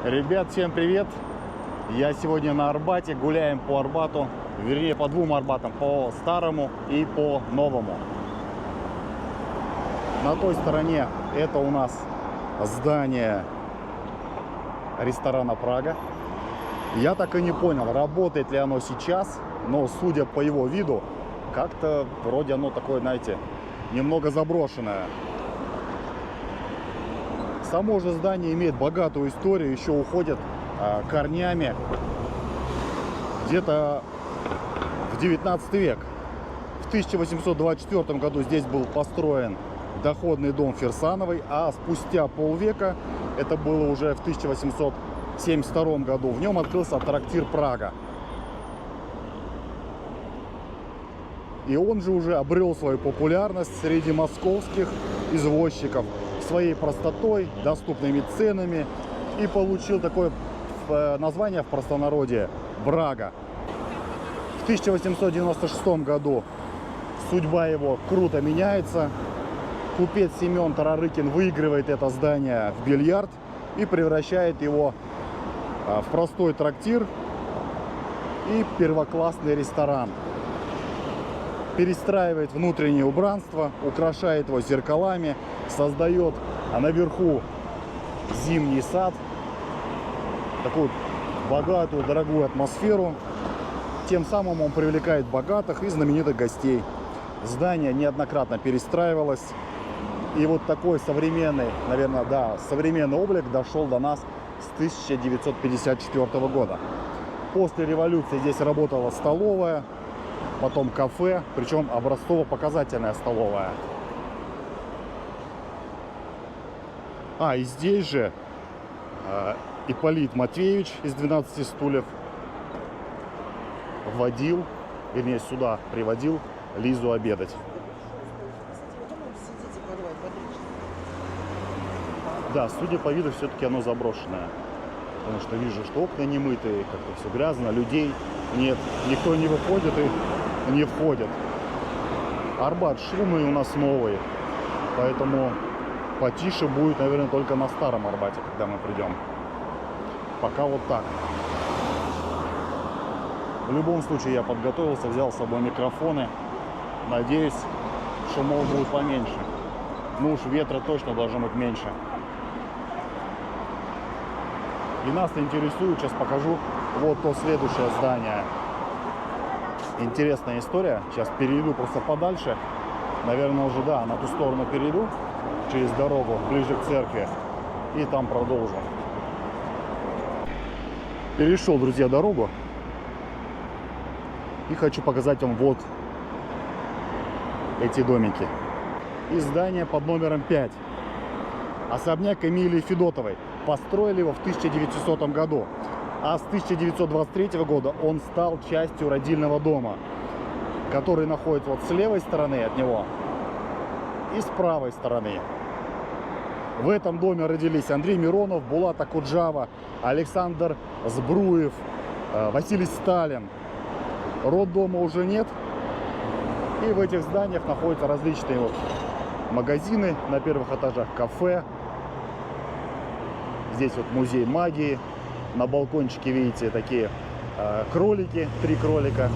Ребят, всем привет! Я сегодня на Арбате, гуляем по Арбату, вернее по двум Арбатам, по старому и по новому. На той стороне это у нас здание ресторана «Прага». Я так и не понял, работает ли оно сейчас, но судя по его виду, как-то вроде оно такое, знаете, немного заброшенное. Само же здание имеет богатую историю, еще уходит корнями где-то в 19 век. В 1824 году здесь был построен доходный дом Фирсановой, а спустя полвека, это было уже в 1872 году, в нем открылся трактир «Прага». И он же уже обрел свою популярность среди московских извозчиков своей простотой, доступными ценами и получил такое название в простонародье «Брага». В 1896 году судьба его круто меняется. Купец Семен Тарарыкин выигрывает это здание в бильярд и превращает его в простой трактир и первоклассный ресторан. Перестраивает внутреннее убранство, украшает его зеркалами, создает наверху зимний сад, такую богатую, дорогую атмосферу. Тем самым он привлекает богатых и знаменитых гостей. Здание неоднократно перестраивалось. И вот такой современный, наверное, да, современный облик дошел до нас с 1954 года. После революции здесь работала столовая, потом кафе, причем образцово-показательная столовая. И здесь же Ипполит Матвеевич из 12 стульев водил, вернее, сюда приводил Лизу обедать. Да, судя по виду, все-таки оно заброшенное. Потому что вижу, что окна не мытые, как-то все грязно, людей нет, никто не выходит и не входит. Арбат шумный у нас новый, поэтому потише будет, наверное, только на старом Арбате, когда мы придем. Пока вот так. В любом случае я подготовился, взял с собой микрофоны. Надеюсь, шумов будет поменьше. Ну уж ветра точно должно быть меньше. И нас интересует, сейчас покажу, вот то следующее здание. Интересная история. Сейчас перейду просто подальше. Наверное, уже, да, на ту сторону перейду, через дорогу, ближе к церкви. И там продолжу. Перешел, друзья, дорогу. И хочу показать вам вот эти домики. И здание под номером 5. Особняк Эмилии Федотовой. Построили его в 1900 году. А с 1923 года он стал частью родильного дома, который находится вот с левой стороны от него и с правой стороны. В этом доме родились Андрей Миронов, Булат Акуджава, Александр Збруев, Василий Сталин. Роддома уже нет. И в этих зданиях находятся различные вот магазины, на первых этажах кафе. Здесь вот музей магии. На балкончике видите такие кролики, 3 кролика.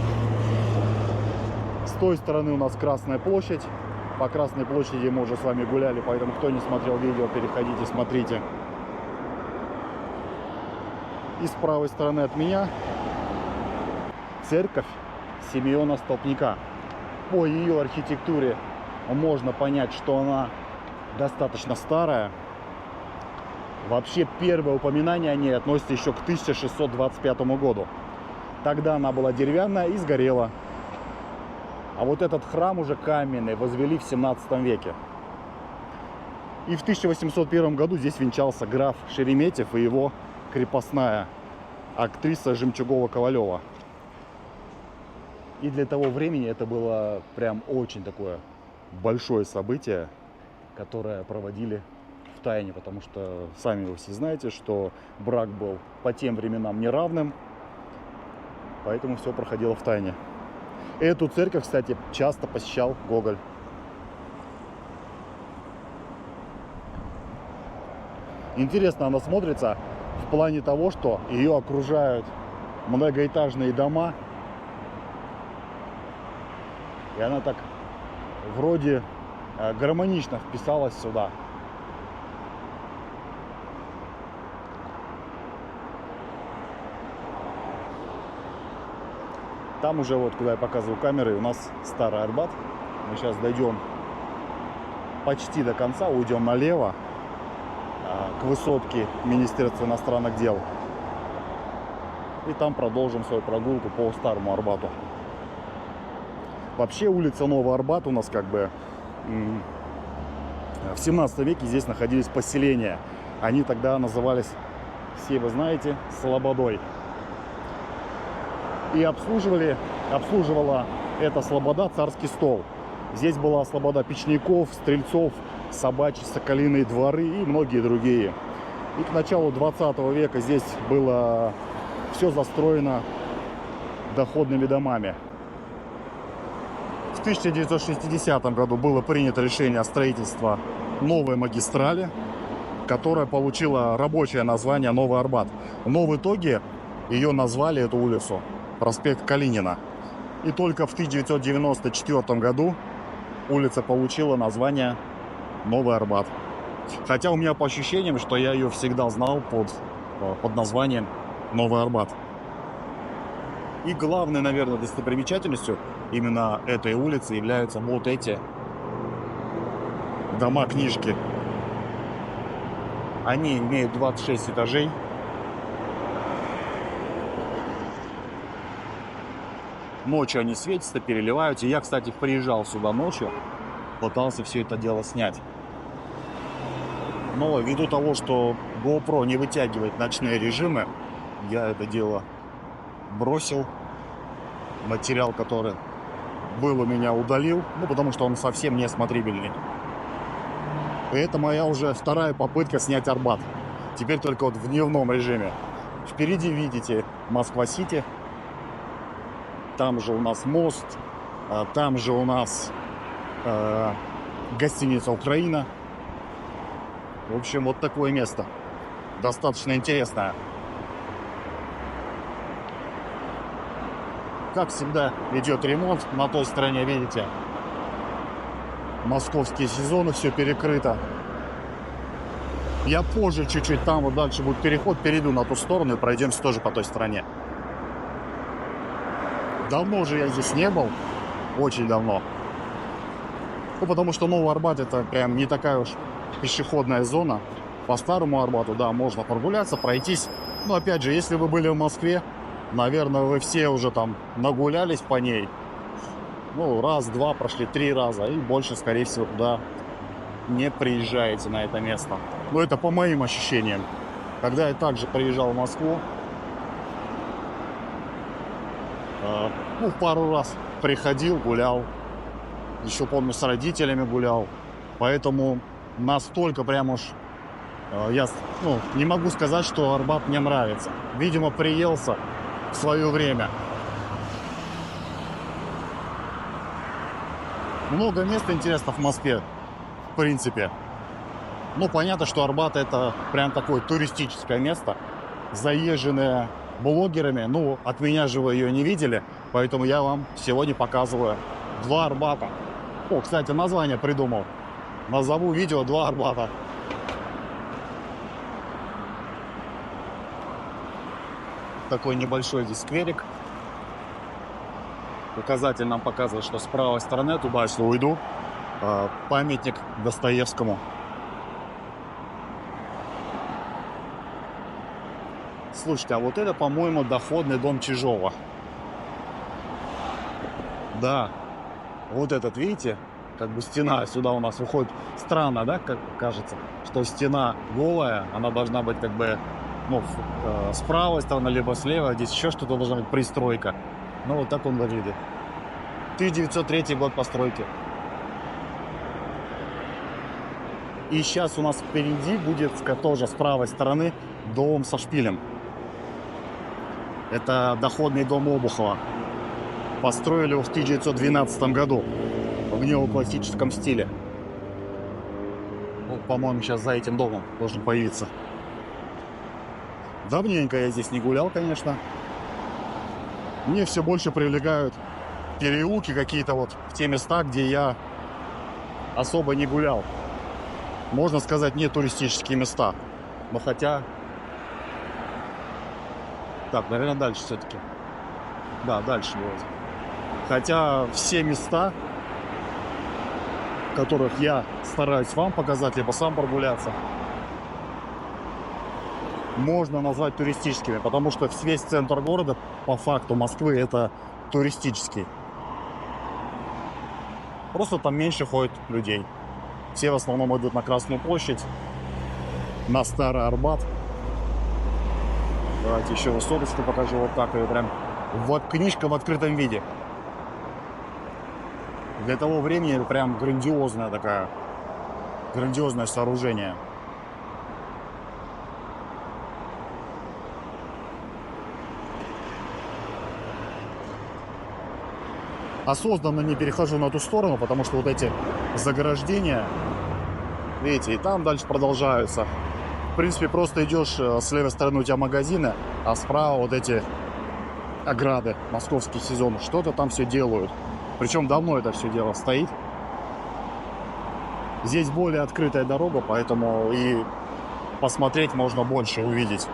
С той стороны у нас Красная площадь. По Красной площади мы уже с вами гуляли, поэтому кто не смотрел видео, переходите, смотрите. И с правой стороны от меня церковь Симеона Столпника. По ее архитектуре можно понять, что она достаточно старая. Вообще первое упоминание о ней относится еще к 1625 году. Тогда она была деревянная и сгорела. А вот этот храм уже каменный, возвели в 17 веке. И в 1801 году здесь венчался граф Шереметьев и его крепостная актриса Жемчугова-Ковалева. И для того времени это было прям очень такое большое событие, которое проводили в тайне, потому что сами вы все знаете, что брак был по тем временам неравным, поэтому все проходило в тайне. Эту церковь, кстати, часто посещал Гоголь. Интересно она смотрится. в плане того, что ее окружают многоэтажные дома. И она так вроде гармонично вписалась сюда. Там уже вот, куда я показываю камерой, у нас Старый Арбат. Мы сейчас дойдем почти до конца, уйдем налево к высотке Министерства иностранных дел. И там продолжим свою прогулку по Старому Арбату. Вообще улица Новый Арбат у нас как бы в 17 веке здесь находились поселения. Они тогда назывались, все вы знаете, Слободой. И обслуживала эта слобода Царский стол. Здесь была слобода печников, стрельцов, собачьи, соколиные дворы и многие другие. И к началу 20 века здесь было все застроено доходными домами. В 1960 году было принято решение о строительстве новой магистрали, которая получила рабочее название Новый Арбат. Но в итоге ее назвали, эту улицу, проспект Калинина. И только в 1994 году улица получила название Новый Арбат. Хотя у меня по ощущениям, что я ее всегда знал под названием Новый Арбат. И главной, наверное, достопримечательностью именно этой улицы являются вот эти дома-книжки. Они имеют 26 этажей. Ночью они светятся, переливаются. Я, кстати, приезжал сюда ночью, пытался все это дело снять. Но ввиду того, что GoPro не вытягивает ночные режимы, я это дело бросил. Материал, который был у меня, удалил, потому что он совсем не смотрибельный. И это моя уже вторая попытка снять Арбат. Теперь только вот в дневном режиме. Впереди видите Москва-Сити. Там же у нас мост. Там же у нас гостиница «Украина». В общем, вот такое место. Достаточно интересное. Как всегда, идет ремонт. На той стороне, видите, московские сезоны, все перекрыто. Я позже чуть-чуть, там вот дальше будет переход, перейду на ту сторону и пройдемся тоже по той стороне. Давно уже я здесь не был, очень давно. Потому что Новый Арбат — это прям не такая уж пешеходная зона. По Старому Арбату, да, можно прогуляться, пройтись. Но опять же, если вы были в Москве, наверное, вы все уже там нагулялись по ней. Ну, раз, два, прошли 3 раза. И больше, скорее всего, туда не приезжаете, на это место. Но это по моим ощущениям. Когда я также приезжал в Москву, пару раз приходил, гулял. Еще, помню, с родителями гулял. Поэтому настолько прям уж я не могу сказать, что Арбат мне нравится. Видимо, приелся в свое время. Много мест интересных в Москве, в принципе. Ну, понятно, что Арбат — это прям такое туристическое место, заезженное блогерами. Ну, от меня же вы ее не видели, поэтому я вам сегодня показываю 2 Арбата. О, кстати, название придумал. Назову видео 2 Арбата. Такой небольшой здесь скверик. Указатель нам показывает, что с правой стороны, туда, если уйду, памятник Достоевскому. Слушайте, а вот это, по-моему, доходный дом Чижова. Да, вот этот, видите, как бы стена сюда у нас выходит. Странно, да, как кажется, что стена голая, она должна быть как бы, с правой стороны, либо слева. Здесь еще что-то должна быть, пристройка. Ну, вот так он выглядит. 1903 год постройки. И сейчас у нас впереди будет тоже с правой стороны дом со шпилем. Это доходный дом Обухова. Построили его в 1912 году в неоклассическом стиле. Вот, по-моему, сейчас за этим домом должен появиться. Давненько я здесь не гулял, конечно. Мне все больше привлекают переулки какие-то вот в те места, где я особо не гулял. Можно сказать, не туристические места. Но хотя... Так, наверное, дальше все-таки. Да, дальше будет. Хотя все места, которых я стараюсь вам показать, либо сам прогуляться, можно назвать туристическими, потому что весь центр города, по факту Москвы, это туристический. Просто там меньше ходит людей. Все в основном идут на Красную площадь, на Старый Арбат. Давайте еще высоточку покажу, вот так ее прям. Вот книжка в открытом виде. Для того времени прям грандиозное сооружение. Осознанно не перехожу на ту сторону, потому что вот эти заграждения, видите, и там дальше продолжаются. В принципе, просто идешь, с левой стороны у тебя магазины, а справа вот эти ограды, московский сезон, что-то там все делают. Причем давно это все дело стоит. Здесь более открытая дорога, поэтому и посмотреть можно больше, увидеть.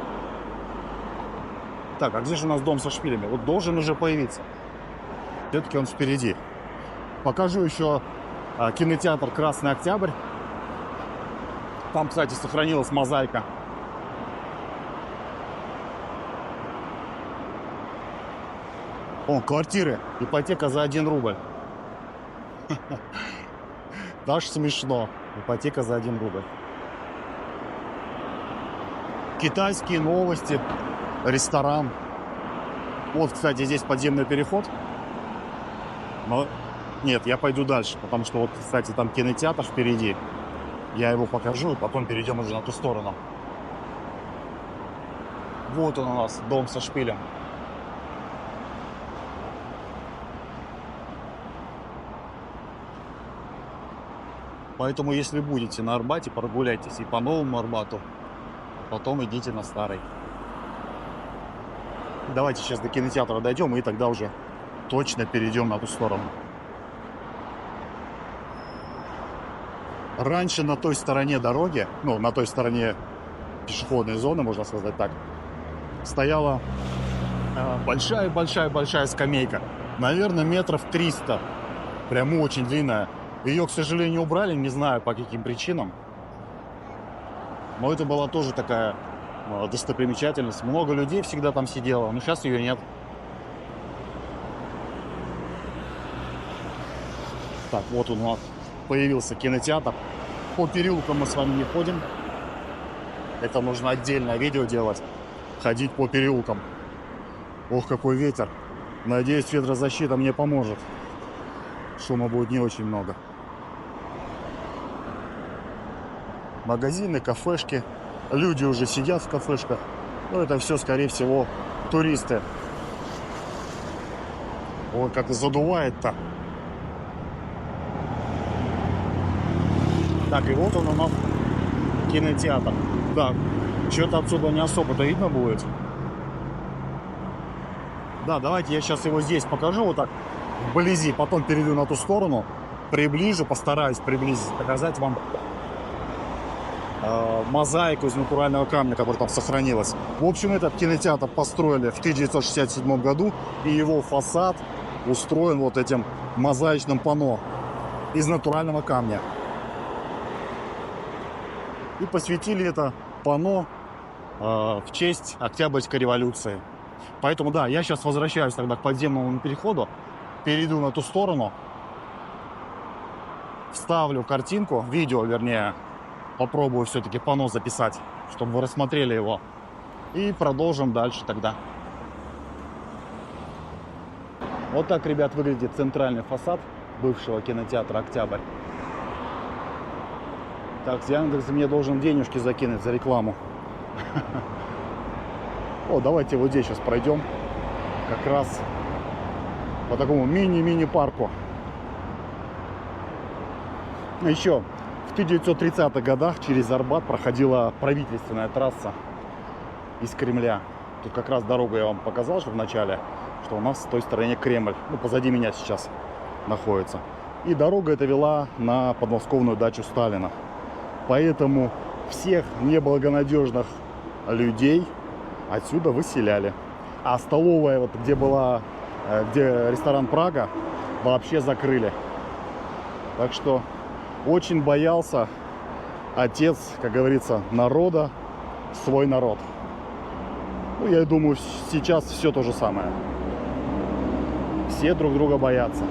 Так, а где же у нас дом со шпилями? Вот должен уже появиться. Все-таки он впереди. Покажу еще кинотеатр «Красный Октябрь». Там, кстати, сохранилась мозаика. О, квартиры. Ипотека за 1 рубль. Даже смешно. Ипотека за 1 рубль. Китайские новости. Ресторан. Вот, кстати, здесь подземный переход. Но нет, я пойду дальше, потому что вот, кстати, там кинотеатр впереди. Я его покажу, и потом перейдем уже на ту сторону. Вот он у нас, дом со шпилем. Поэтому, если будете на Арбате, прогуляйтесь и по Новому Арбату, потом идите на Старый. Давайте сейчас до кинотеатра дойдем, и тогда уже точно перейдем на ту сторону. Раньше на той стороне дороги, ну, на той стороне пешеходной зоны, можно сказать так, стояла большая скамейка. Наверное, метров 300. Прям очень длинная. Ее, к сожалению, убрали, не знаю по каким причинам. Но это была тоже такая достопримечательность. Много людей всегда там сидело, но сейчас ее нет. Так, вот у нас появился кинотеатр. По переулкам мы с вами не ходим. Это нужно отдельное видео делать. Ходить по переулкам. Ох, какой ветер. Надеюсь, ветрозащита мне поможет. Шума будет не очень много. Магазины, кафешки. Люди уже сидят в кафешках. Ну, это все, скорее всего, туристы. Ой, как и задувает-то. Так, и вот он у нас кинотеатр. Да, что-то отсюда не особо-то видно будет. Да, давайте я сейчас его здесь покажу, вот так, вблизи. Потом перейду на ту сторону, приближу, постараюсь приблизить, показать вам мозаику из натурального камня, которая там сохранилась. В общем, этот кинотеатр построили в 1967 году, и его фасад устроен вот этим мозаичным панно из натурального камня. И посвятили это панно в честь Октябрьской революции. Поэтому, да, я сейчас возвращаюсь тогда к подземному переходу, перейду на ту сторону, вставлю картинку, видео, вернее, попробую все-таки панно записать, чтобы вы рассмотрели его, и продолжим дальше тогда. Вот так, ребят, выглядит центральный фасад бывшего кинотеатра «Октябрь». Так, Яндекс мне должен денежки закинуть за рекламу. О, давайте вот здесь сейчас пройдем. Как раз по такому мини-мини парку. Еще в 1930-х годах через Арбат проходила правительственная трасса. из Кремля. Тут как раз дорогу я вам показал же в начале, что у нас с той стороны Кремль. Ну, позади меня сейчас находится. И дорога эта вела на подмосковную дачу Сталина. Поэтому всех неблагонадежных людей отсюда выселяли. А столовая, вот где была, где ресторан Прага, вообще закрыли. Так что очень боялся отец, как говорится, народа, свой народ. Ну, я думаю, сейчас все то же самое. Все друг друга боятся.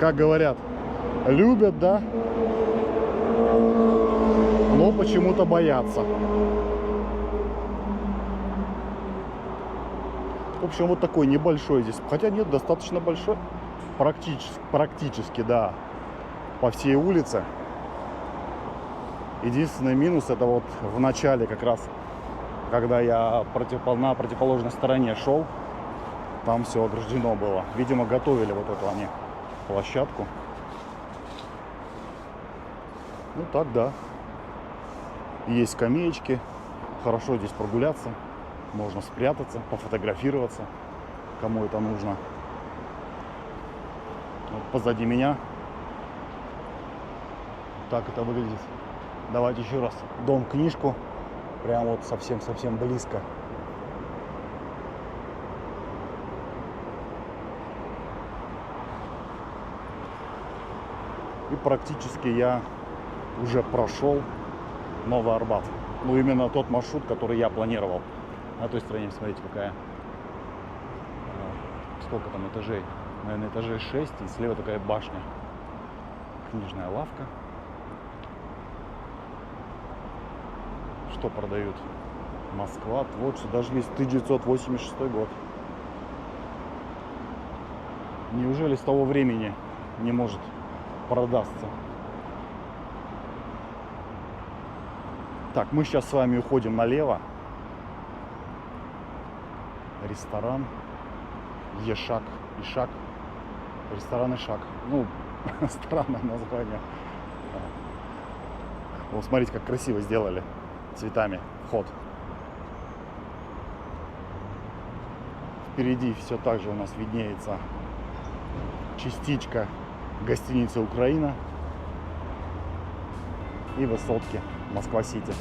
Как говорят, любят, да, но почему-то боятся. В общем, вот такой небольшой здесь. Хотя нет, достаточно большой. Практически, да, по всей улице. Единственный минус — это вот в начале, как раз, когда я на противоположной стороне шел, там все ограждено было. Видимо, готовили вот эту они площадку. Ну так, да. Есть скамеечки. Хорошо здесь прогуляться. Можно спрятаться, пофотографироваться, кому это нужно. Вот позади меня так это выглядит. Давайте еще раз. Дом-книжку. Прям вот совсем-совсем близко. И практически я уже прошел Новый Арбат. Ну, именно тот маршрут, который я планировал. На той стороне, смотрите, какая. Сколько там этажей? Наверное, этажей 6. И слева такая башня. Книжная лавка. Что продают? Москва, творчество. Даже есть 1986 год. Неужели с того времени не может продастся? Так, мы сейчас с вами уходим налево. Ресторан Ешак. Ишак. Ресторан Ишак. Ну, странное название. Вот смотрите, как красиво сделали цветами вход. Впереди все так же у нас виднеется частичка гостиницы «Украина» и высотки Москва-Сити.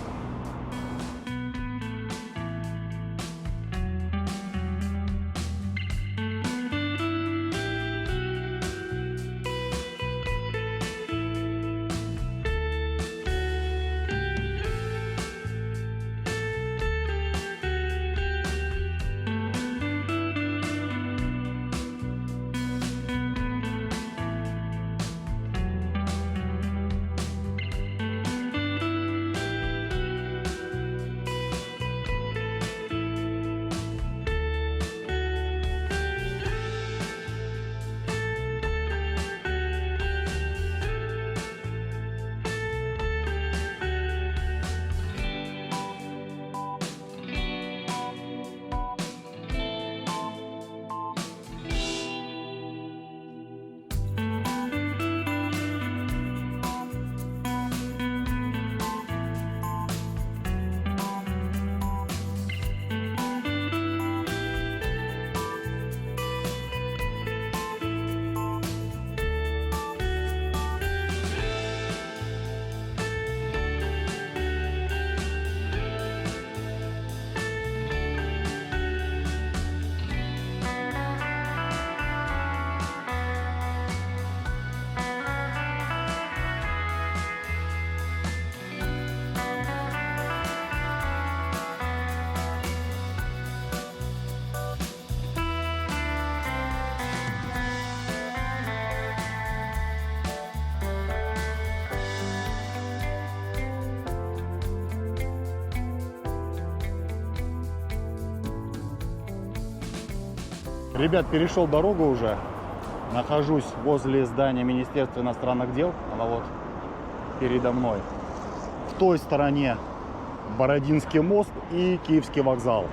Ребят, перешел дорогу уже. Нахожусь возле здания Министерства иностранных дел. Оно вот передо мной. В той стороне Бородинский мост и Киевский вокзал.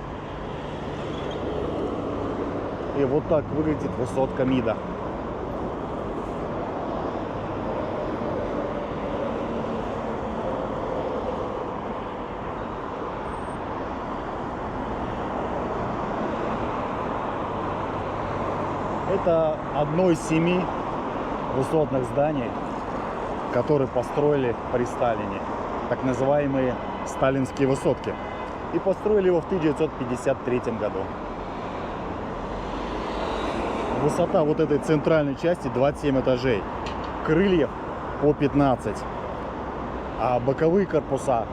И вот так выглядит высотка МИДа. Это одно из 7 высотных зданий, которые построили при Сталине. Так называемые сталинские высотки. И построили его в 1953 году. Высота вот этой центральной части 27 этажей. Крыльев по 15. А боковые корпуса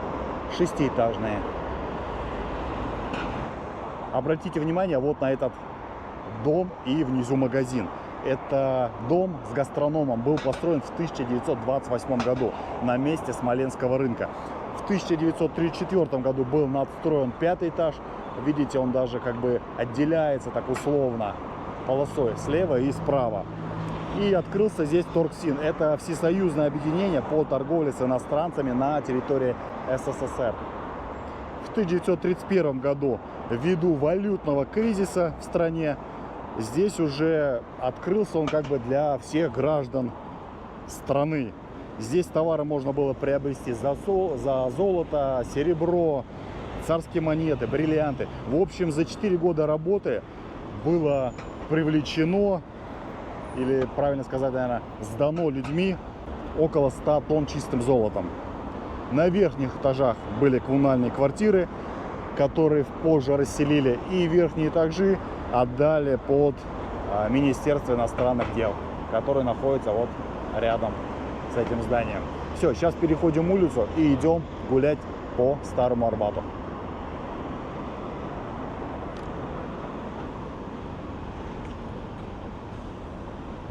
6-этажные. Обратите внимание вот на этот дом и внизу магазин. Это дом с гастрономом, был построен в 1928 году на месте Смоленского рынка. В 1934 году был надстроен 5-й этаж. Видите, он даже как бы отделяется так условно полосой слева и справа. И открылся здесь Торгсин. Это всесоюзное объединение по торговле с иностранцами на территории СССР. В 1931 году, ввиду валютного кризиса в стране, здесь уже открылся он как бы для всех граждан страны. Здесь товары можно было приобрести за золото, серебро, царские монеты, бриллианты. В общем, за 4 года работы было привлечено, или правильно сказать, наверное, сдано людьми около 100 тонн чистым золотом. На верхних этажах были коммунальные квартиры, которые позже расселили, и верхние этажи отдали под Министерство иностранных дел, которое находится вот рядом с этим зданием. Все, сейчас переходим улицу и идем гулять по Старому Арбату.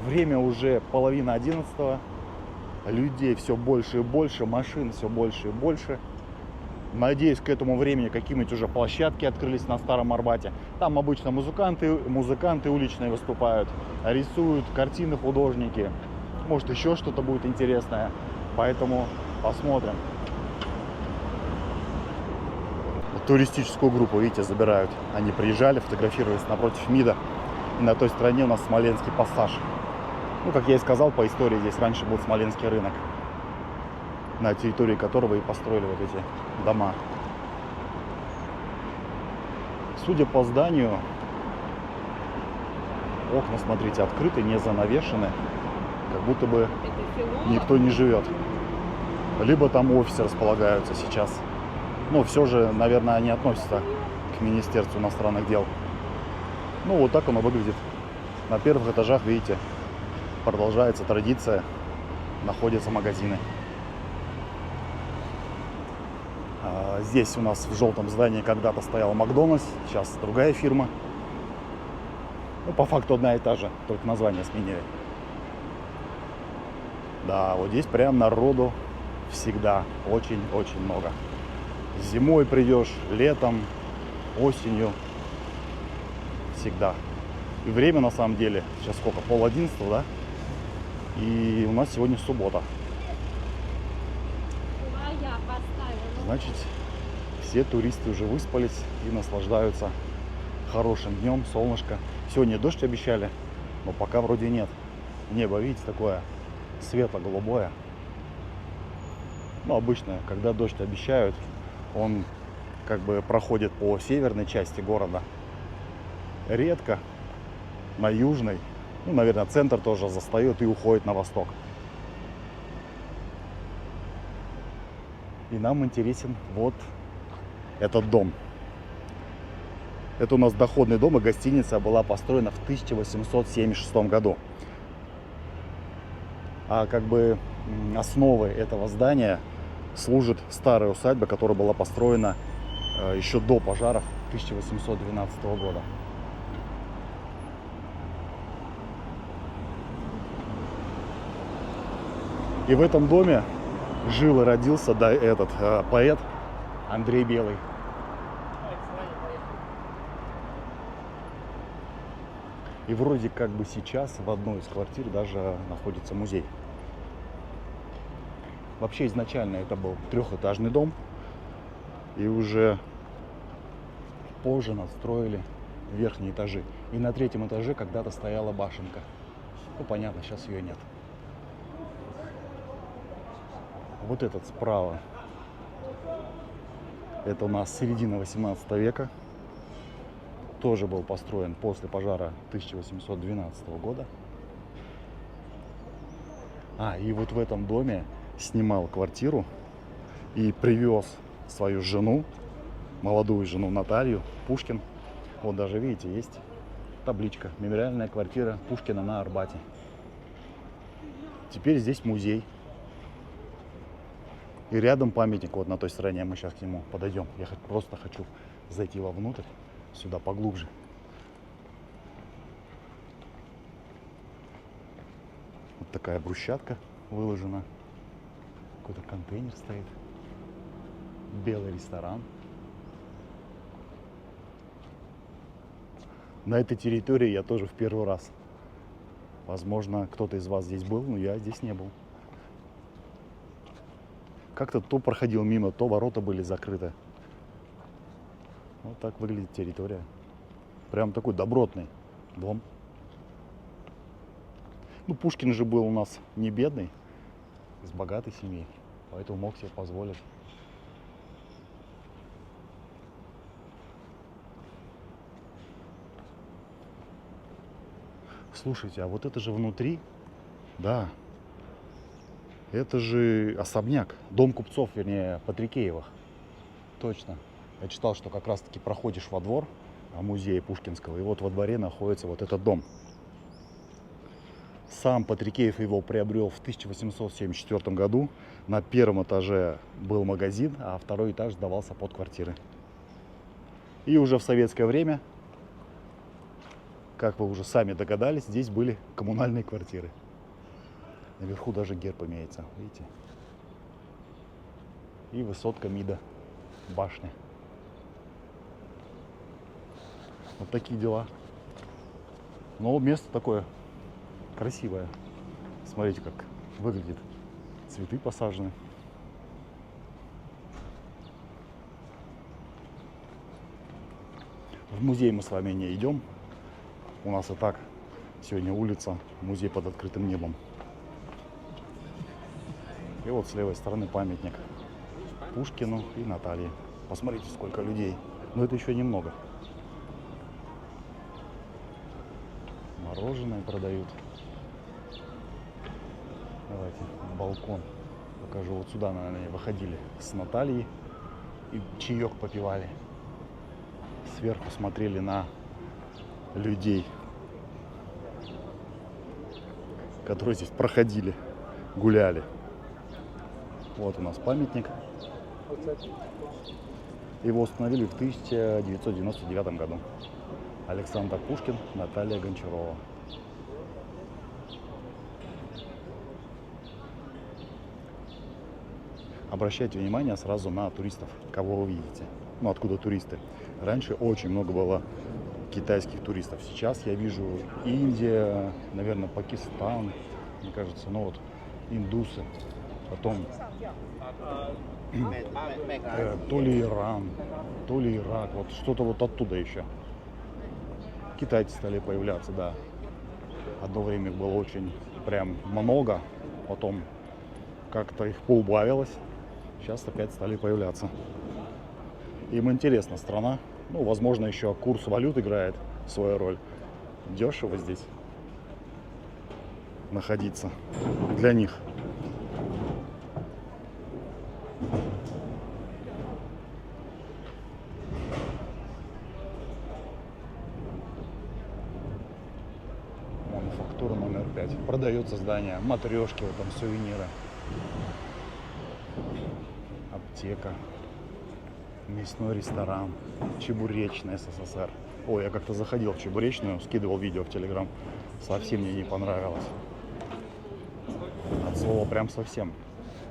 Время уже 10:30. Людей все больше и больше, машин все больше и больше. Надеюсь, к этому времени какие-нибудь уже площадки открылись на Старом Арбате. Там обычно музыканты уличные выступают, рисуют картины художники. Может, еще что-то будет интересное. Поэтому посмотрим. Туристическую группу, видите, забирают. Они приезжали, фотографировались напротив МИДа. И на той стороне у нас Смоленский пассаж. Ну, как я и сказал, по истории здесь раньше был Смоленский рынок, на территории которого и построили вот эти дома. Судя по зданию, окна, смотрите, открыты, не занавешены, как будто бы никто не живет. Либо там офисы располагаются сейчас. Но все же, наверное, они относятся к Министерству иностранных дел. Ну, вот так оно выглядит. На первых этажах, видите, продолжается традиция, находятся магазины. Здесь у нас в желтом здании когда-то стоял Макдональдс, сейчас другая фирма. Ну, по факту одна и та же, только название сменили. Да, вот здесь прям народу всегда очень-очень много. Зимой придешь, летом, осенью, всегда. И время на самом деле, сейчас сколько, 10:30, да? И у нас сегодня суббота. Значит, все туристы уже выспались и наслаждаются хорошим днем, солнышко. Сегодня дождь обещали, но пока вроде нет. Небо, видите, такое светло-голубое. Ну, обычно, когда дождь обещают, он как бы проходит по северной части города. Редко на южной. Ну, наверное, центр тоже застает и уходит на восток. И нам интересен вот этот дом. Это у нас доходный дом, и гостиница была построена в 1876 году. А как бы основой этого здания служит старая усадьба, которая была построена еще до пожаров 1812 года. И в этом доме жил и родился этот поэт Андрей Белый. И вроде как бы сейчас в одной из квартир даже находится музей. Вообще изначально это был трехэтажный дом. И уже позже надстроили верхние этажи. И на третьем этаже когда-то стояла башенка. Ну понятно, сейчас ее нет. Вот этот справа, это у нас середина 18 века. тоже был построен после пожара 1812 года. И вот в этом доме снимал квартиру и привез свою жену, молодую жену Наталью, Пушкин. Вот даже, видите, есть табличка: мемориальная квартира Пушкина на Арбате. Теперь здесь музей. И рядом памятник вот на той стороне. Мы сейчас к нему подойдем. Я просто хочу зайти вовнутрь, сюда поглубже. Вот такая брусчатка выложена. Какой-то контейнер стоит. Белый ресторан. На этой территории я тоже в первый раз. Возможно, кто-то из вас здесь был, но я здесь не был. Как-то то проходил мимо, то ворота были закрыты. Вот так выглядит территория. Прям такой добротный дом. Ну, Пушкин же был у нас не бедный, из богатой семьи, поэтому мог себе позволить. Слушайте, а вот это же внутри, да, это же особняк, дом купцов, вернее, Патрикеевых. Точно. Я читал, что как раз-таки проходишь во двор музея Пушкинского, и вот во дворе находится вот этот дом. Сам Патрикеев его приобрел в 1874 году. На первом этаже был магазин, а второй этаж сдавался под квартиры. И уже в советское время, как вы уже сами догадались, здесь были коммунальные квартиры. Наверху даже герб имеется, видите? И высотка МИДа, башня. Вот такие дела. Но место такое красивое. Смотрите, как выглядит. Цветы посажены. В музей мы с вами не идем. У нас и так сегодня улица, музей под открытым небом. И вот с левой стороны памятник Пушкину и Наталье. Посмотрите, сколько людей. Но это еще немного. Мороженое продают. Давайте на балкон покажу. Вот сюда, наверное, выходили с Натальей и чаек попивали. Сверху смотрели на людей, которые здесь проходили, гуляли. Вот у нас памятник. Его установили в 1999 году. Александр Пушкин, Наталья Гончарова. Обращайте внимание сразу на туристов, кого вы видите. Ну, откуда туристы. Раньше очень много было китайских туристов. Сейчас я вижу Индия, наверное, Пакистан, мне кажется, ну вот, индусы. Потом то ли Иран, то ли Ирак, вот что-то вот оттуда еще. Китайцы стали появляться, да. Одно время их было очень прям много, потом как-то их поубавилось. Сейчас опять стали появляться. Им интересна страна. Ну, возможно, еще курс валют играет свою роль. Дешево здесь находиться для них. Мануфактура номер 5. Продается здание, матрешки, вот там сувениры. Аптека. Мясной ресторан. Чебуречная СССР. Ой, я как-то заходил в чебуречную, скидывал видео в Телеграм. Совсем мне не понравилось. От слова прям совсем.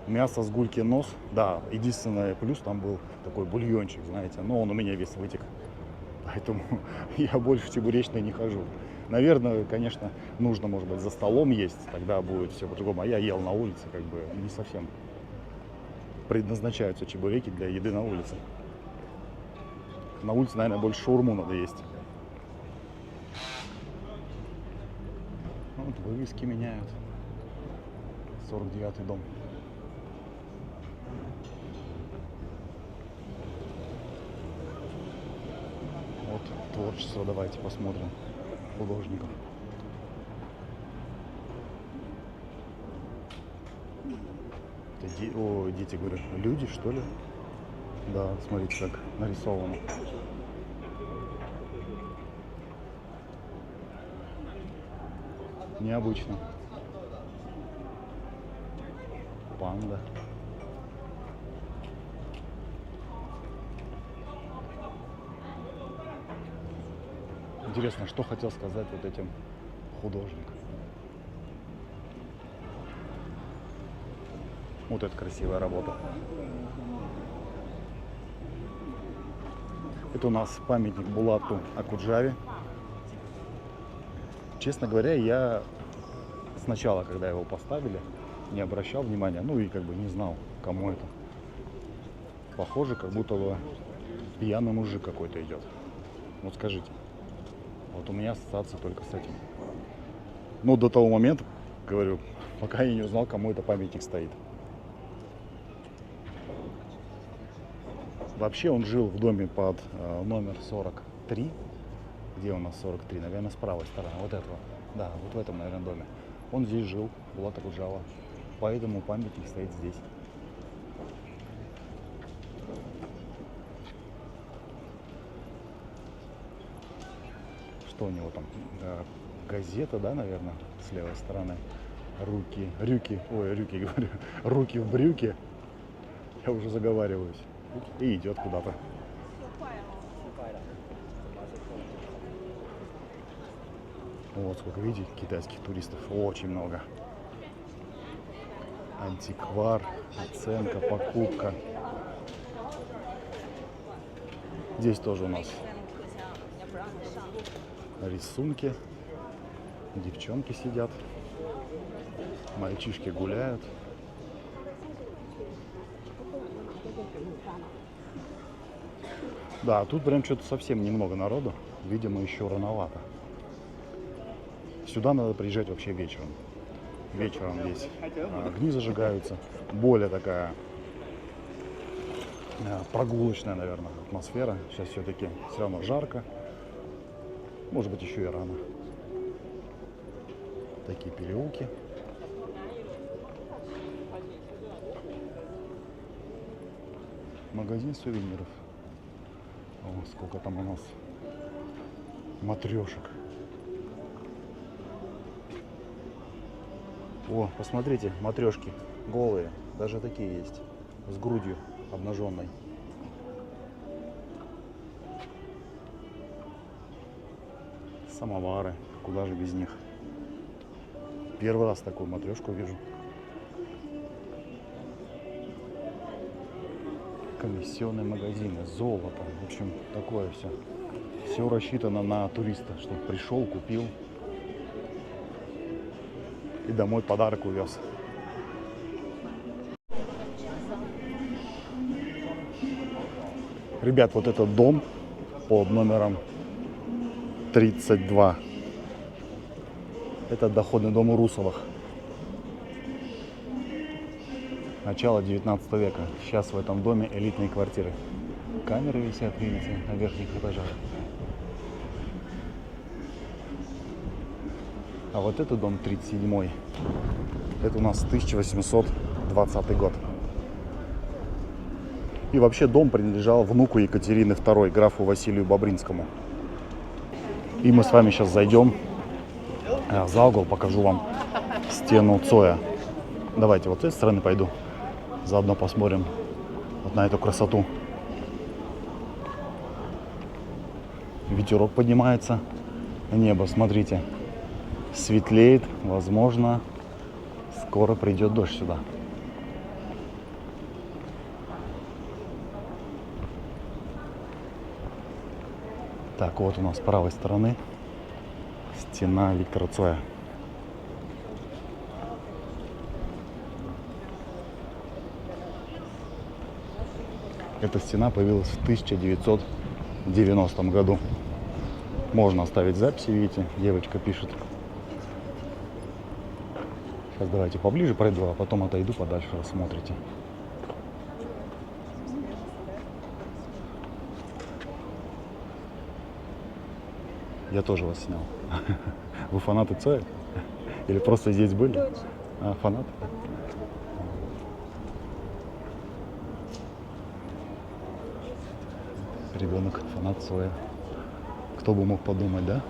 Мясо с гульки нос. Да, единственный плюс там был такой бульончик, знаете. Но он у меня весь вытек. Поэтому я больше в чебуречной не хожу. Наверное, конечно, нужно, может быть, за столом есть. Тогда будет все по-другому. А я ел на улице, как бы не совсем предназначаются чебуреки для еды на улице. На улице, наверное, больше шаурму надо есть. Вот вывески меняют. 49-й дом. Вот творчество давайте посмотрим художников. Это о, дети, говорю, люди, что ли? Да, смотрите, как нарисовано. Необычно. Панда. Интересно, что хотел сказать вот этим художник. Вот это красивая работа. Это у нас памятник Булату Окуджаве. Честно говоря, я сначала, когда его поставили, не обращал внимания, ну и как бы не знал, кому это. Похоже, как будто бы пьяный мужик какой-то идет. Вот скажите. Вот у меня ассоциация только с этим. Но до того момента, говорю, пока я не узнал, кому это памятник стоит. Вообще он жил в доме под номер 43. Где у нас 43? Наверное, с правой стороны. Вот этого. Да, вот в этом, наверное, доме. Он здесь жил, Булат Окуджава. Поэтому памятник стоит здесь. Что у него там? Газета, да, наверное, с левой стороны. Рюки, говорю, руки в брюки. Я уже заговариваюсь. И идет куда-то. Вот сколько, видите, китайских туристов. Очень много. Антиквар, оценка, покупка. Здесь тоже у нас рисунки. Девчонки сидят. Мальчишки гуляют. Да, тут прям что-то совсем немного народу. Видимо, еще рановато. Сюда надо приезжать вообще вечером. Вечером здесь огни зажигаются. Более такая прогулочная, наверное, атмосфера. Сейчас все-таки все равно жарко. Может быть, еще и рано. Такие переулки. Магазин сувениров. О, сколько там у нас матрешек. О, посмотрите, матрешки голые. Даже такие есть. С грудью обнаженной. Самовары. Куда же без них? Первый раз такую матрешку вижу. Комиссионные магазины, золото. В общем, такое все. Все рассчитано на туриста, чтобы пришел, купил и домой подарок увез. Ребят, вот этот дом под номером 32. Это доходный дом у Русовых. Начало 19 века. Сейчас в этом доме элитные квартиры. Камеры висят, видите, на верхних этажах. А вот этот дом 37-й. Это у нас 1820 год. И вообще дом принадлежал внуку Екатерины II, графу Василию Бобринскому. И мы с вами сейчас зайдем за угол, покажу вам стену Цоя. Давайте вот с этой стороны пойду. Заодно посмотрим вот на эту красоту. Ветерок поднимается. Небо, смотрите, светлеет. Возможно, скоро придет дождь сюда. Так, вот у нас с правой стороны стена Виктора Цоя. Эта стена появилась в 1990 году. Можно оставить записи, видите, девочка пишет. Сейчас давайте поближе пройду, а потом отойду подальше, рассмотрите. Я тоже вас снял. Вы фанаты Цоя? Или просто здесь были? Точно. А, фанаты? Ребенок фанат Цоя. Кто бы мог подумать, да?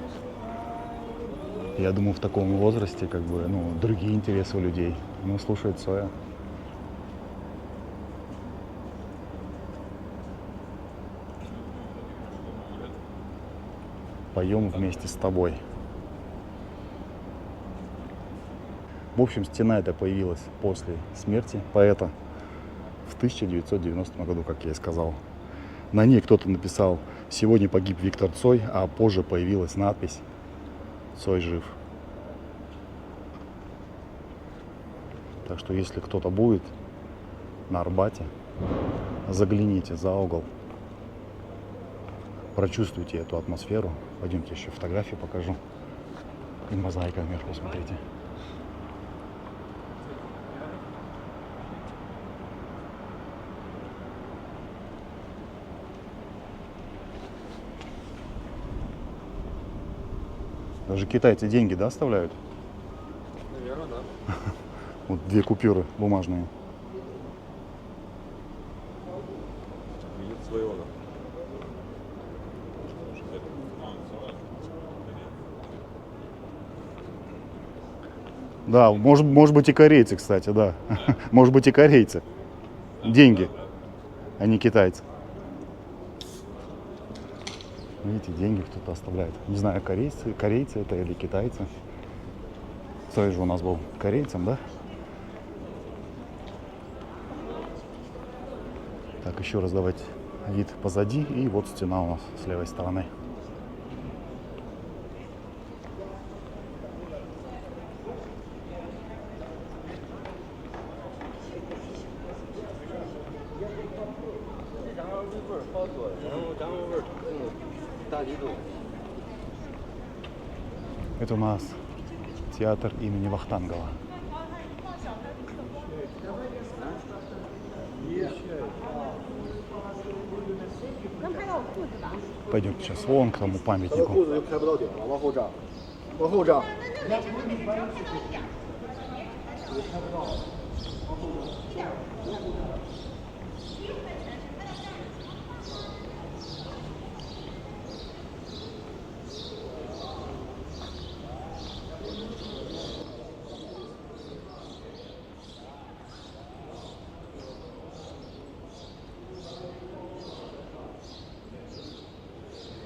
Я думаю, в таком возрасте, как бы, ну, другие интересы у людей. Ну, слушает Цоя. Поем вместе с тобой. В общем, стена эта появилась после смерти поэта в 1990 году, как я и сказал. На ней кто-то написал: «Сегодня погиб Виктор Цой», а позже появилась надпись: «Цой жив». Так что, если кто-то будет на Арбате, загляните за угол, прочувствуйте эту атмосферу. Пойдемте еще фотографии покажу. И мозаика вверху, смотрите. Даже китайцы деньги, да, оставляют? Наверное, да. Вот 2 купюры бумажные. Видит своего, да. Да, может быть и корейцы, кстати, да. Может быть и корейцы. Деньги, а не китайцы. Видите, деньги кто-то оставляет. Не знаю, корейцы это или китайцы. Цой же у нас был корейцем, да? Так, еще раз давайте вид позади. И вот стена у нас с левой стороны. Это у нас театр имени Вахтангова. Пойдем сейчас вон к тому памятнику.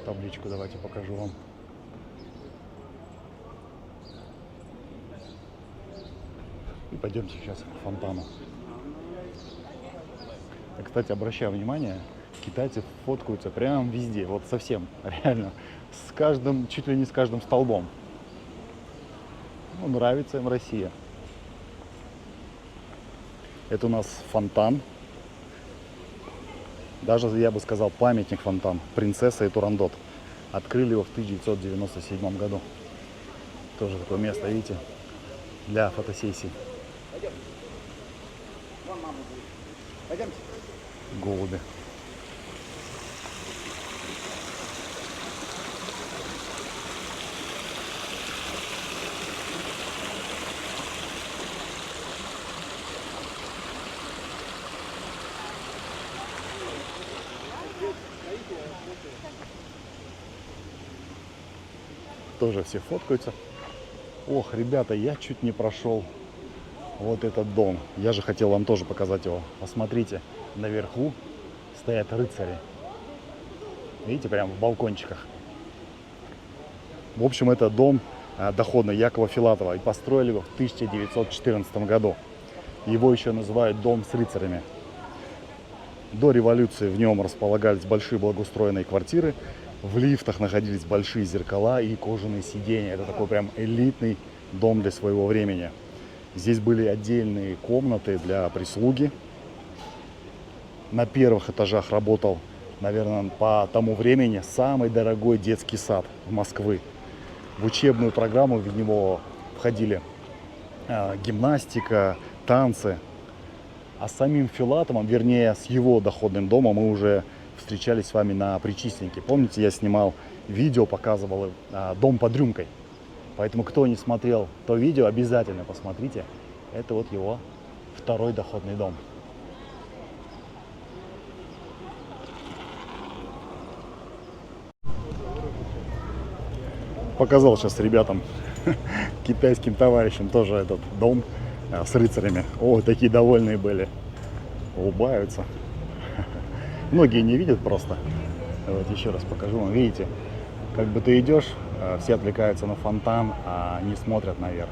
Табличку давайте покажу вам. И пойдемте сейчас к фонтану. Кстати, обращаю внимание, китайцы фоткаются прям везде, вот совсем, реально, с каждым, чуть ли не с каждым столбом. Ну, нравится им Россия. Это у нас фонтан. Даже, я бы сказал, памятник фонтан. Принцесса и Турандот. Открыли его в 1997 году. Тоже такое место, видите, для фотосессий. Пойдемте. Голуби. Тоже все фоткаются. Ох, ребята, я чуть не прошел вот этот дом. Я же хотел вам тоже показать его. Посмотрите, наверху стоят рыцари. Видите, прямо в балкончиках. В общем, это дом доходный Якова Филатова. И построили его в 1914 году. Его еще называют дом с рыцарями. До революции в нем располагались большие благоустроенные квартиры. В лифтах находились большие зеркала и кожаные сиденья. Это такой прям элитный дом для своего времени. Здесь были отдельные комнаты для прислуги. На первых этажах работал, наверное, по тому времени самый дорогой детский сад в Москве. В учебную программу в него входили гимнастика, танцы. А с самим Филатовым, вернее, с его доходным домом мы уже встречались с вами на Причистеньке. Помните, я снимал видео, показывал дом под рюмкой. Поэтому, кто не смотрел то видео, обязательно посмотрите. Это вот его второй доходный дом. Показал сейчас ребятам, китайским товарищам, тоже этот дом с рыцарями. О, такие довольные были. Улыбаются. Многие не видят просто. Вот еще раз покажу вам. Видите, как бы ты идешь, все отвлекаются на фонтан, а не смотрят наверх.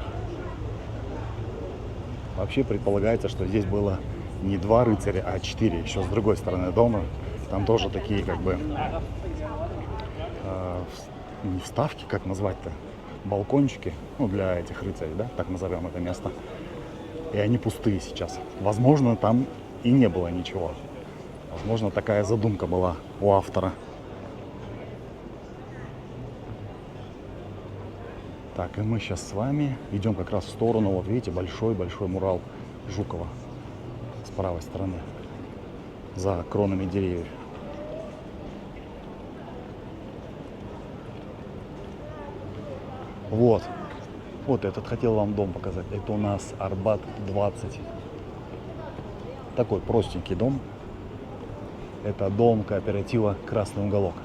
Вообще предполагается, что здесь было не 2 рыцаря, а 4. Еще с другой стороны дома. Там тоже такие как бы не вставки, как назвать-то, балкончики, ну, для этих рыцарей, да, так назовем это место. И они пустые сейчас. Возможно, там и не было ничего. Возможно, такая задумка была у автора. Так, и мы сейчас с вами идем как раз в сторону, вот видите, большой-большой мурал Жукова с правой стороны, за кронами деревьев. Вот этот хотел вам дом показать. Это у нас Арбат 20. Такой простенький дом. Это дом кооператива «Красный уголок».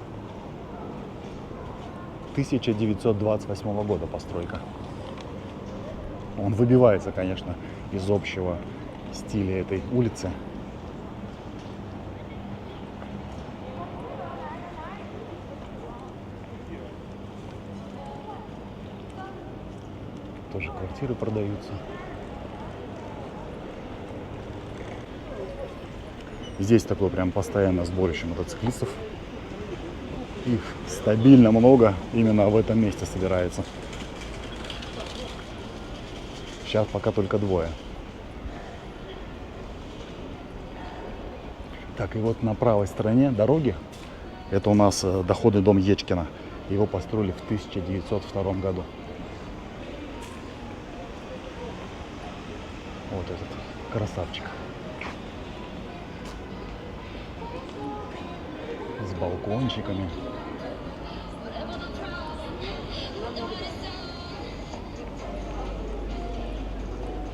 1928 года постройка. Он выбивается, конечно, из общего стиля этой улицы. Тоже квартиры продаются. Здесь такое прям постоянное сборище мотоциклистов. Их стабильно много именно в этом месте собирается. Сейчас пока только 2. Так, и вот на правой стороне дороги это у нас доходный дом Ечкина. Его построили в 1902 году. Вот этот красавчик. С балкончиками.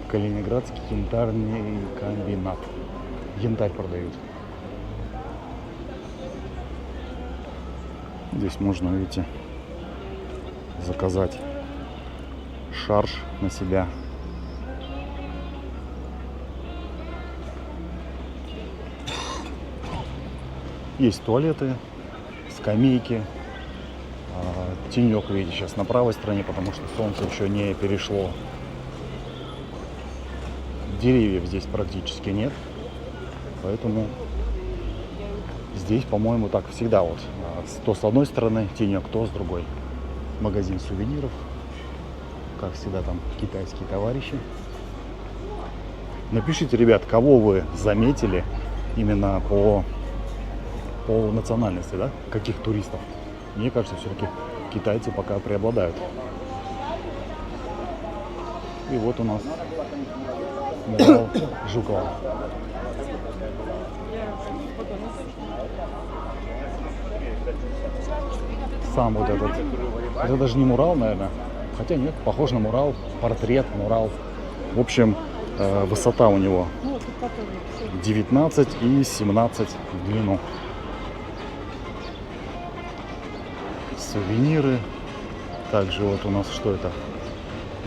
Калининградский янтарный комбинат. Янтарь продают. Здесь можно, видите, заказать шарж на себя. Есть туалеты, скамейки. Тенек, видите, сейчас на правой стороне, потому что солнце еще не перешло. Деревьев здесь практически нет. Поэтому здесь, по-моему, так всегда вот. То с одной стороны тенек, то с другой. Магазин сувениров. Как всегда, там китайские товарищи. Напишите, ребят, кого вы заметили именно по национальности, да? Каких туристов? Мне кажется, все-таки китайцы пока преобладают. И вот у нас мурал Жукова. Сам вот этот. Это даже не мурал, наверное. Хотя нет, похож на мурал. Портрет, мурал. В общем, высота у него 19 и 17 в длину. Сувениры. Также вот у нас что это?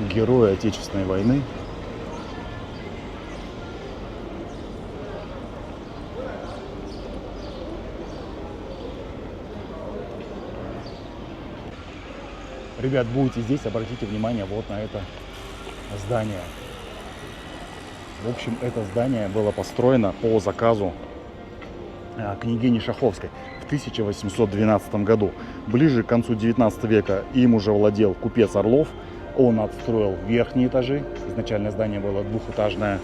Герои Отечественной войны. Ребят, будете здесь, обратите внимание вот на это здание. В общем, это здание было построено по заказу княгини Шаховской в 1812 году. Ближе к концу 19 века им уже владел купец Орлов. Он отстроил верхние этажи. Изначально здание было двухэтажное.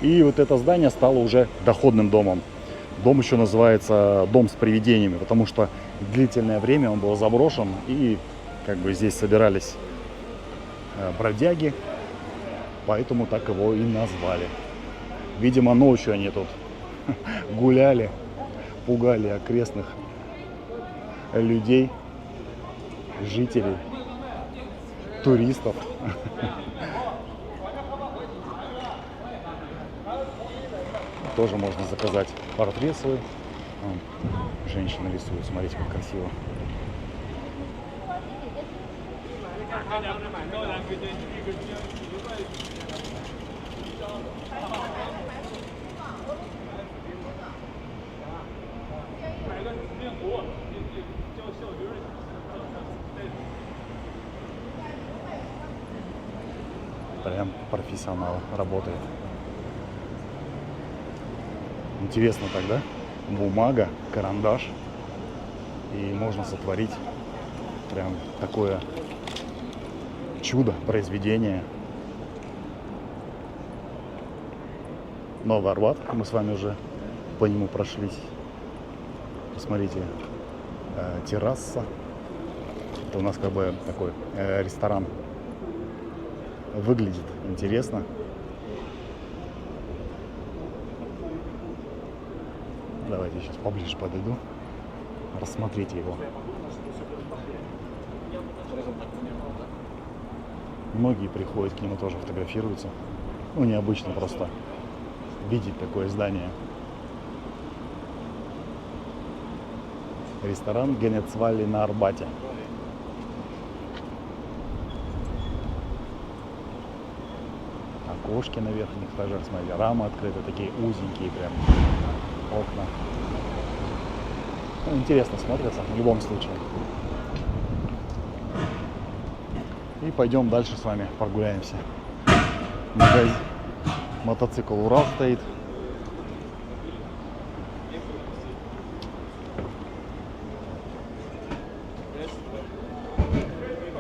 И вот это здание стало уже доходным домом. Дом еще называется «Дом с привидениями», потому что длительное время он был заброшен. И как бы здесь собирались бродяги. Поэтому так его и назвали. Видимо, ночью они тут гуляли, пугали окрестных людей, жителей, туристов. Тоже можно заказать портрет свой. Вон, женщина рисует, смотрите, как красиво. Прям профессионал работает. Интересно тогда. Бумага, карандаш. И можно сотворить прям такое чудо, произведение. Новый Арбат. Мы с вами уже по нему прошлись. Посмотрите, терраса. Это у нас как бы такой ресторан. Выглядит интересно. Давайте сейчас поближе подойду. Рассмотрите его. Многие приходят к нему, тоже фотографируются. Ну, необычно просто видеть такое здание. Ресторан Генецвалли на Арбате. Окошки на верхних этажах, смотрите, рамы открыты, такие узенькие прям окна. Ну, интересно смотрится в любом случае. И пойдем дальше с вами прогуляемся. Магазин. Мотоцикл Урал стоит.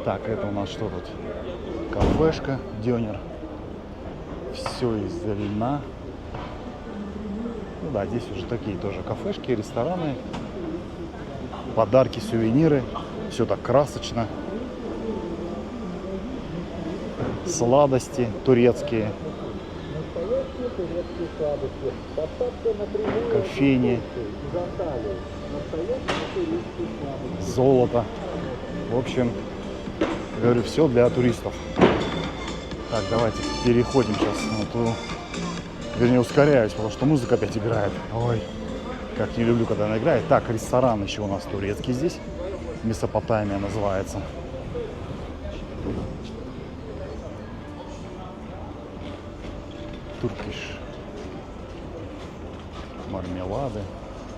Так, это у нас что тут? Кафешка Дёнер. Все из льна. Ну да, здесь уже такие тоже кафешки, рестораны, подарки, сувениры. Все так красочно. Сладости турецкие. Кофейни. Золото. В общем, говорю, все для туристов. Так, давайте переходим сейчас на ту... Вернее, ускоряюсь, потому что музыка опять играет. Ой, как не люблю, когда она играет. Так, ресторан еще у нас турецкий здесь. Месопотамия называется. Туркиш. Мармелады.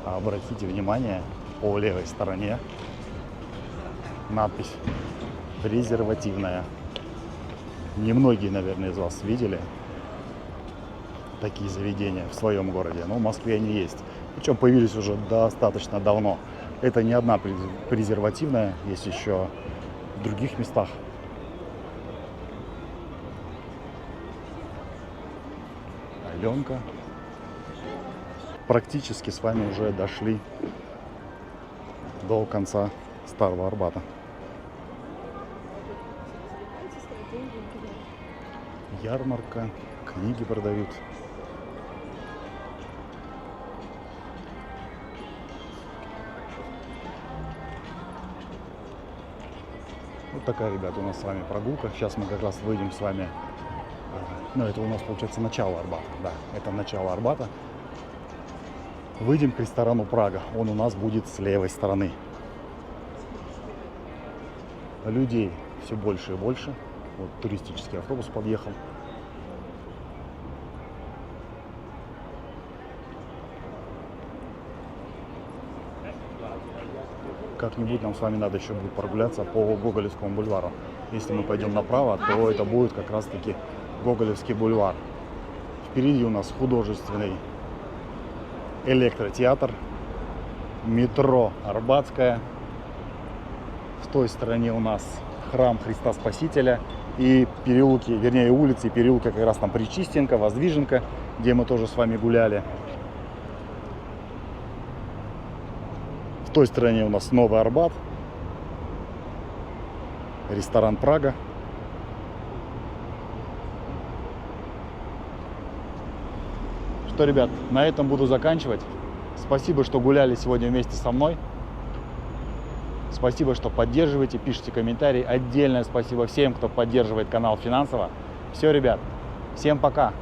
А обратите внимание, по левой стороне надпись «Презервативная». Немногие, наверное, из вас видели такие заведения в своем городе, но в Москве они есть. Причем появились уже достаточно давно. Это не одна презервативная, есть еще в других местах. Аленка. Практически с вами уже дошли до конца Старого Арбата. Ярмарка, книги продают. Вот такая, ребята, у нас с вами прогулка. Сейчас мы как раз выйдем с вами. Ну, это у нас получается начало Арбата. Да, это начало Арбата. Выйдем к ресторану Прага. Он у нас будет с левой стороны. Людей все больше и больше. Вот туристический автобус подъехал. Как-нибудь нам с вами надо еще будет прогуляться по Гоголевскому бульвару. Если мы пойдем направо, то это будет как раз таки Гоголевский бульвар. Впереди у нас художественный электротеатр, метро Арбатская. В той стороне у нас храм Христа Спасителя и переулки, вернее улицы и переулки как раз там Пречистенко, Воздвиженка, где мы тоже с вами гуляли. В той стороне у нас Новый Арбат, ресторан Прага. Что, ребят, на этом буду заканчивать. Спасибо, что гуляли сегодня вместе со мной. Спасибо, что поддерживаете, пишите комментарии. Отдельное спасибо всем, кто поддерживает канал финансово. Все, ребят, всем пока.